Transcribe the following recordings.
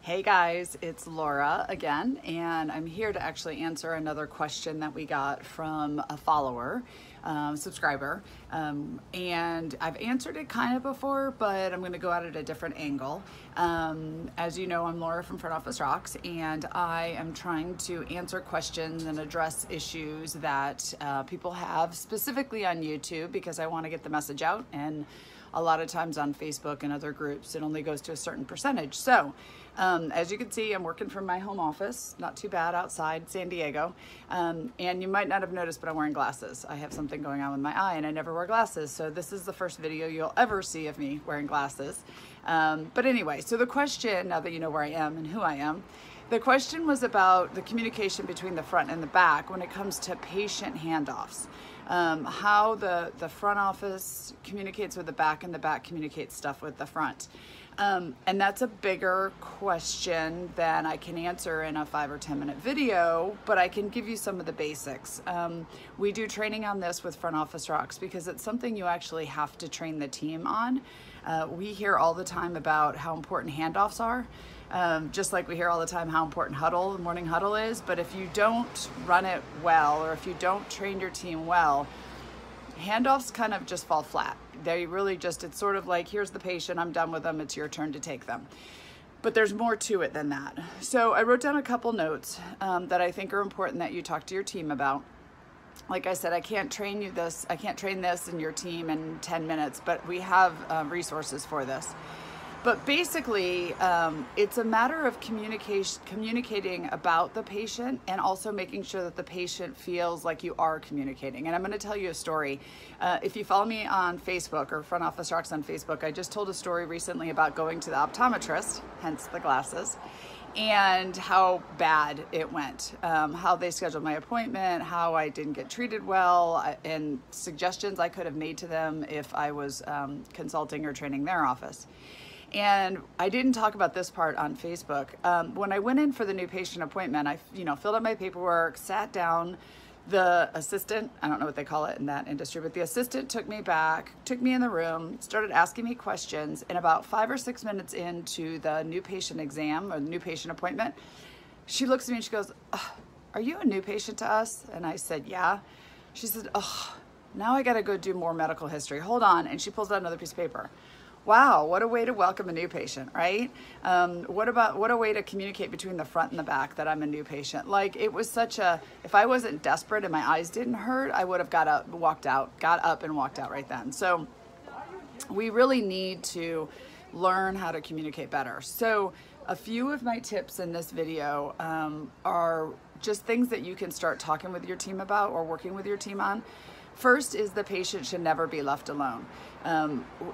Hey guys, it's Laura again, and I'm here to actually answer another question that we got from a follower, subscriber, and I've answered it kind of before, but I'm going to go at it a different angle. As you know, I'm Laura from Front Office Rocks, and I am trying to answer questions and address issues that people have, specifically on YouTube, because I want to get the message out, and a lot of times on Facebook and other groups, it only goes to a certain percentage. So, as you can see, I'm working from my home office, not too bad, outside San Diego. And you might not have noticed, but I'm wearing glasses. I have something going on with my eye and I never wear glasses. So this is the first video you'll ever see of me wearing glasses. But anyway, so the question, now that you know where I am and who I am, the question was about the communication between the front and the back when it comes to patient handoffs. How the front office communicates with the back and the back communicates stuff with the front. And that's a bigger question than I can answer in a 5 or 10 minute video, but I can give you some of the basics. We do training on this with Front Office Rocks because it's something you actually have to train the team on. We hear all the time about how important handoffs are. Just like we hear all the time how important morning huddle is, but if you don't run it well, or if you don't train your team well, handoffs kind of just fall flat. They really just, it's sort of like, here's the patient, I'm done with them, it's your turn to take them. But there's more to it than that. So I wrote down a couple notes that I think are important that you talk to your team about. Like I said, I can't train this in your team in 10 minutes, but we have resources for this. But basically, it's a matter of communicating about the patient and also making sure that the patient feels like you are communicating. And I'm going to tell you a story. If you follow me on Facebook or Front Office Rocks on Facebook, I just told a story recently about going to the optometrist, hence the glasses, and how bad it went, how they scheduled my appointment, how I didn't get treated well, and suggestions I could have made to them if I was consulting or training their office. And I didn't talk about this part on Facebook. When I went in for the new patient appointment, I filled out my paperwork, sat down. The assistant, I don't know what they call it in that industry, but the assistant took me back, took me in the room, started asking me questions, and about 5 or 6 minutes into the new patient exam or the new patient appointment, she looks at me and she goes, "Are you a new patient to us?" And I said, "Yeah." She said, "Oh, now I gotta go do more medical history. Hold on." And she pulls out another piece of paper. Wow, what a way to welcome a new patient, right? What a way to communicate between the front and the back that I'm a new patient. Like, it was such a, if I wasn't desperate and my eyes didn't hurt, I would have got up and walked out right then. So we really need to learn how to communicate better. So a few of my tips in this video are just things that you can start talking with your team about or working with your team on. First is the patient should never be left alone.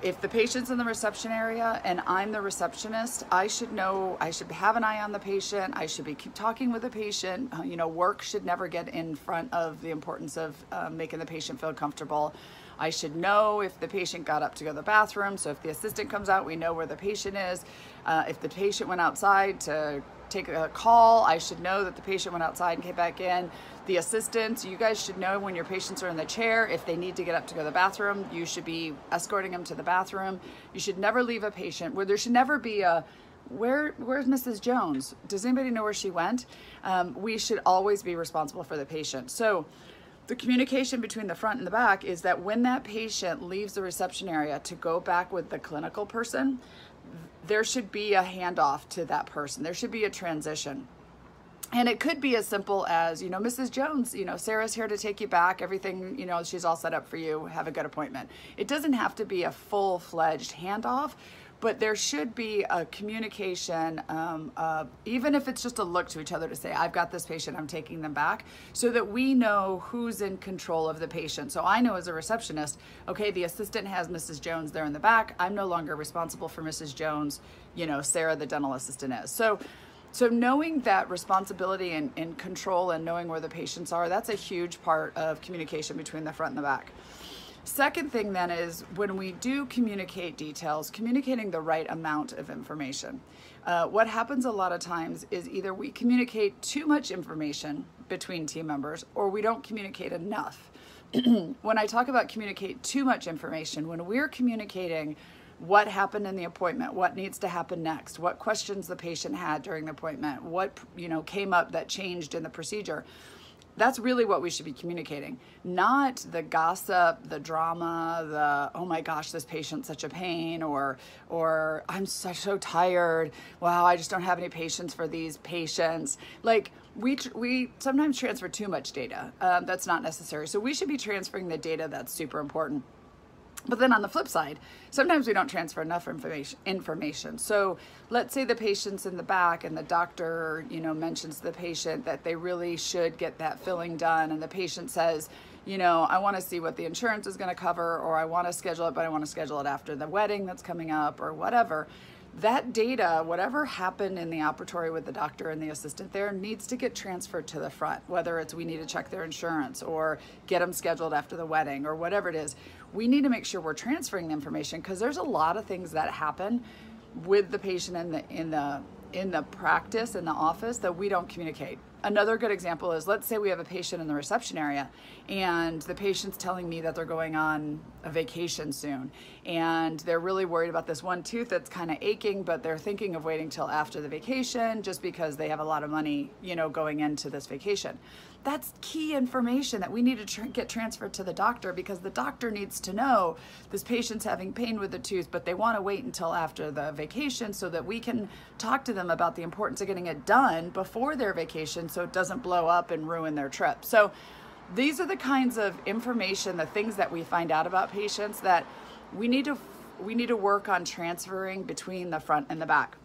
If the patient's in the reception area and I'm the receptionist, I should know, I should have an eye on the patient. I should be keep talking with the patient. Work should never get in front of the importance of making the patient feel comfortable. I should know if the patient got up to go to the bathroom. So if the assistant comes out, we know where the patient is. If the patient went outside to take a call, I should know that the patient went outside and came back in. The assistants, you guys should know when your patients are in the chair, if they need to get up to go to the bathroom, you should be escorting them to the bathroom. You should never leave a patient where there should never be a, where's Mrs. Jones? Does anybody know where she went? We should always be responsible for the patient. So the communication between the front and the back is that when that patient leaves the reception area to go back with the clinical person, there should be a handoff to that person. There should be a transition. And it could be as simple as, Mrs. Jones, Sarah's here to take you back. Everything, she's all set up for you. Have a good appointment. It doesn't have to be a full-fledged handoff, but there should be a communication, even if it's just a look to each other to say, I've got this patient, I'm taking them back, so that we know who's in control of the patient. So I know as a receptionist, okay, the assistant has Mrs. Jones there in the back. I'm no longer responsible for Mrs. Jones, Sarah, the dental assistant is. So knowing that responsibility and control and knowing where the patients are, that's a huge part of communication between the front and the back. Second thing then is when we do communicate details, communicating the right amount of information. What happens a lot of times is either we communicate too much information between team members or we don't communicate enough. When I talk about communicate too much information, when we're communicating what happened in the appointment, what needs to happen next, what questions the patient had during the appointment, what, came up that changed in the procedure. That's really what we should be communicating, not the gossip, the drama, the, oh my gosh, this patient's such a pain, or I'm so tired. Wow, I just don't have any patience for these patients. Like we sometimes transfer too much data. That's not necessary. So we should be transferring the data that's super important. But then on the flip side, sometimes we don't transfer enough information. So let's say the patient's in the back and the doctor, mentions to the patient that they really should get that filling done. And the patient says, I want to see what the insurance is going to cover, or I want to schedule it, but I want to schedule it after the wedding that's coming up, or whatever. That data, whatever happened in the operatory with the doctor and the assistant there, needs to get transferred to the front, whether it's we need to check their insurance or get them scheduled after the wedding or whatever it is. We need to make sure we're transferring the information, because there's a lot of things that happen with the patient in the practice, in the office, that we don't communicate. Another good example is, let's say we have a patient in the reception area and the patient's telling me that they're going on a vacation soon and they're really worried about this one tooth that's kind of aching, but they're thinking of waiting till after the vacation just because they have a lot of money, going into this vacation. That's key information that we need to get transferred to the doctor, because the doctor needs to know this patient's having pain with the tooth, but they want to wait until after the vacation so that we can talk to them about the importance of getting it done before their vacation so it doesn't blow up and ruin their trip. So these are the kinds of information, the things that we find out about patients that we need to work on transferring between the front and the back.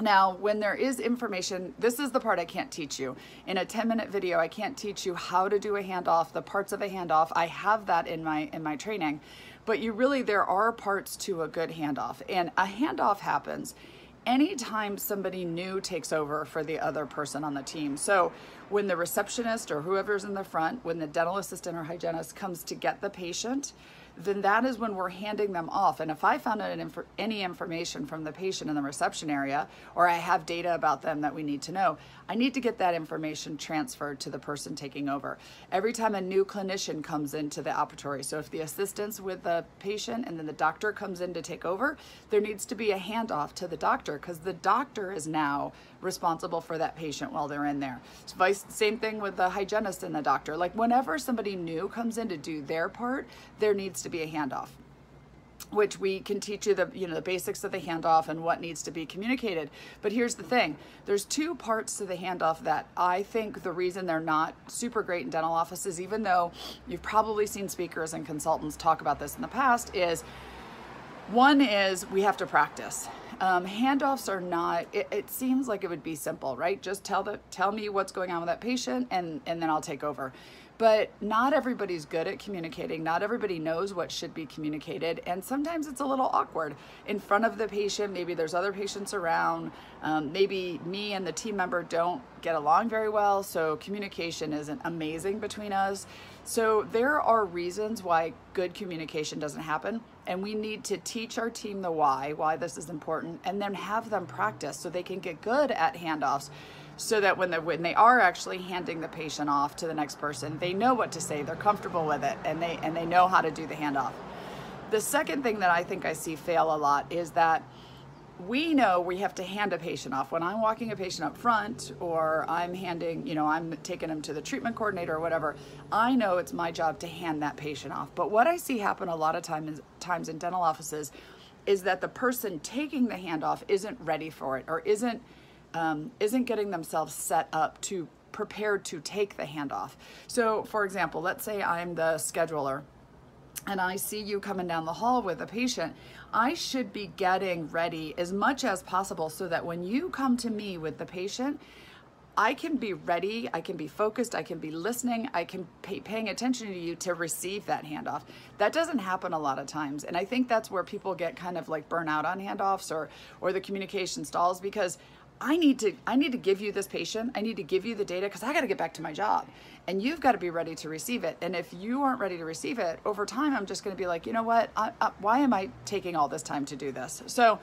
Now, when there is information, this is the part I can't teach you. In a 10-minute video, I can't teach you how to do a handoff, the parts of a handoff. I have that in my training, but there are parts to a good handoff. And a handoff happens anytime somebody new takes over for the other person on the team. So when the receptionist or whoever's in the front, when the dental assistant or hygienist comes to get the patient, then that is when we're handing them off. And if I found any information from the patient in the reception area, or I have data about them that we need to know, I need to get that information transferred to the person taking over. Every time a new clinician comes into the operatory, so if the assistant's with the patient and then the doctor comes in to take over, there needs to be a handoff to the doctor, because the doctor is now responsible for that patient while they're in there. Same thing with the hygienist and the doctor. Like whenever somebody new comes in to do their part, there needs to be a handoff, which we can teach you the basics of the handoff and what needs to be communicated. But here's the thing. There's two parts to the handoff that I think the reason they're not super great in dental offices, even though you've probably seen speakers and consultants talk about this in the past, is one is we have to practice. Handoffs are not, it seems like it would be simple, right? Just tell me what's going on with that patient and then I'll take over. But not everybody's good at communicating. Not everybody knows what should be communicated. And sometimes it's a little awkward in front of the patient. Maybe there's other patients around. Maybe me and the team member don't get along very well. So communication isn't amazing between us. So there are reasons why good communication doesn't happen. And we need to teach our team the why this is important, and then have them practice so they can get good at handoffs, so that when they are actually handing the patient off to the next person, they know what to say, they're comfortable with it, and they know how to do the handoff. The second thing that I think I see fail a lot is that we know we have to hand a patient off. When I'm walking a patient up front, or I'm I'm taking them to the treatment coordinator or whatever, I know it's my job to hand that patient off. But what I see happen a lot of times in dental offices is that the person taking the handoff isn't ready for it, or isn't getting themselves set up to prepared to take the handoff. So for example, let's say I'm the scheduler and I see you coming down the hall with a patient. I should be getting ready as much as possible so that when you come to me with the patient, I can be ready, I can be focused, I can be listening, I can paying attention to you to receive that handoff. That doesn't happen a lot of times. And I think that's where people get kind of like burn out on handoffs, or the communication stalls, because I need to give you this patient, I need to give you the data, because I got to get back to my job. And you've got to be ready to receive it. And if you aren't ready to receive it, over time, I'm just going to be like, you know what, why am I taking all this time to do this? So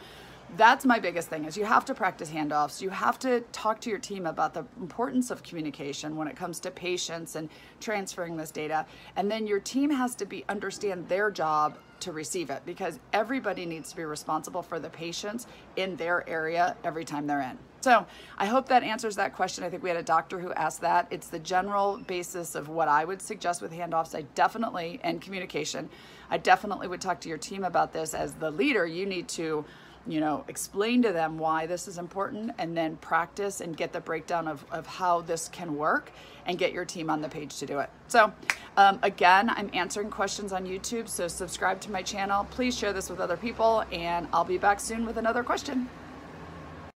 that's my biggest thing, is you have to practice handoffs. You have to talk to your team about the importance of communication when it comes to patients and transferring this data. And then your team has to understand their job to receive it, because everybody needs to be responsible for the patients in their area every time they're in. So I hope that answers that question. I think we had a doctor who asked that. It's the general basis of what I would suggest with handoffs. And communication, I definitely would talk to your team about this. As the leader, you need to, explain to them why this is important, and then practice and get the breakdown of how this can work, and get your team on the page to do it. So again, I'm answering questions on YouTube, so subscribe to my channel. Please share this with other people, and I'll be back soon with another question.